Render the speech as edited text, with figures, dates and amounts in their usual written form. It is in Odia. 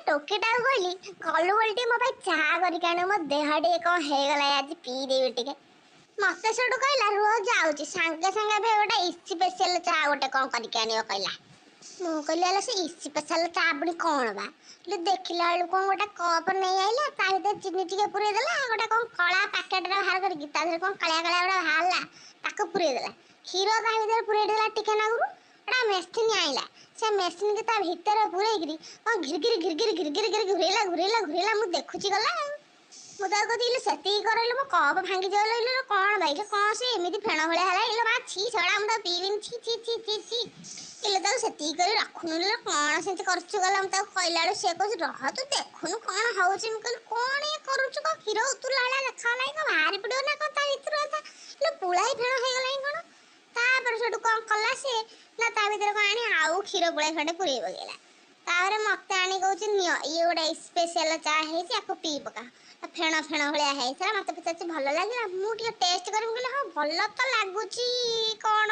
ଟୋକିଟା କହିଲି ଗଲୁ ବୋଲି ଟିକେ ମୋ ପାଇଁ ଚାହା କରିକି ଆଣିବୁ, ମୋ ଦେହ ଟିକେ କ'ଣ ହେଇଗଲା ଆଜି ପିଇଦେବି ଟିକେ। ମତେ ସେଠୁ କହିଲା ରୁହ ଯାଉଛି, ସାଙ୍ଗେ ସାଙ୍ଗେ ଏବେ ଗୋଟେ ଇସି ସ୍ପେଶାଲ ଚାହା ଗୋଟେ କ'ଣ କରିକି ଆଣିବ କହିଲା। ମୁଁ କହିଲି ହେଲା ସେ ଇସି ସ୍ପେଶାଲ ଚାହା ପୁଣି କ'ଣ ବା, ଦେଖିଲା ବେଳକୁ କ'ଣ ଗୋଟେ କପ୍ ନେଇ ଆଇଲା, ତା ଭିତରେ ଚିନି ଟିକେ ପୁରେଇ ଦେଲା, ଗୋଟେ କ'ଣ କଳା ପ୍ୟାକେଟରେ ବାହାର କରିକି ତା ଦେହରେ କ'ଣ କାଳିଆ କାଳିଆ ଗୋଟେ ବାହାରିଲା ତାକୁ ପୁରେଇ ଦେଲା, କ୍ଷୀର ତା ଭିତରେ ପୁରେଇ ଦେଲା ଟିକେ ନାଗୁରୁ, ଗୋଟେ ମେସିନ୍ ଆଇଲା, ସେ ମେସିନ୍ କି ତା ଭିତରେ ପୁରେଇକିରି କ'ଣ ଘିରିକିରି ଘିରିକିରି ଘିରିକିରି ଘିରିକିରି ଘୁରେଇଲା ଘୁରେଇଲା ଘୁରେଇଲା, ମୁଁ ଦେଖୁଛି ଗଲା ଆଉ। ମୁଁ ତାକୁ କହୁଥିଲି ସେତିକି କରିଲୁ ମୋ କପ୍ ଭାଙ୍ଗିଯିବ ଲୋ, କ'ଣ ଭାଇ କ'ଣ ସେ ଏମିତି ଫେଣ ଭଳିଆ ହେଲା, ଇଲୋ ମା ଛି ଛଡ଼ା ମୁଁ ତାକୁ ପିଇବିନି, ଛି ଛି ଛି ଛି ଛି ଇଲୋ ତାକୁ ସେତିକି କରି ରଖୁନୁ ଲୋ, କ'ଣ ସେମିତି କରୁଛୁ ଗଲା। ମୁଁ ତାକୁ କହିଲା ବେଳକୁ ସେ କହୁଛି ରହ ତୁ ଦେଖୁନୁ କ'ଣ ହେଉଛି। ମୁଁ କହିଲି କ'ଣ ଇଏ କରୁଛୁ, କ'ଣ କ୍ଷୀର ଉତୁରିଲା ଭଳିଆ ଦେଖାଗଲାଣି, କ'ଣ ବାହାରି ପଡ଼ିବ ନା କ'ଣ ତା ଭିତରୁ ଅଧା ପୁଳାଏ ଫେଣ ହେଇଗଲାଣି କ'ଣ। ତାପରେ ସେଠୁ କ'ଣ କଲା ସେ ନା ତା ଭିତରେ କ'ଣ ଆଣି ଆଉ କ୍ଷୀର ପୁଳାଏ ଖଣ୍ଡେ ପୁରେଇ ପକେଇଲା। ତାପରେ ମତେ ଆଣି କହୁଛି ନିଅ ଇଏ ଗୋଟେ ସ୍ପେଶାଲ ଚା ହେଇଛି ଆକୁ ପିଇ ପକା, ଫେଣ ଫେଣ ଭଳିଆ ହେଇଥିଲା। ମତେ ପଚାରୁଛି ଭଲ ଲାଗିଲା, ମୁଁ ଟିକେ ଟେଷ୍ଟ କରିବି, କହିଲି ହଁ ଭଲ ତ ଲାଗୁଛି କ'ଣ।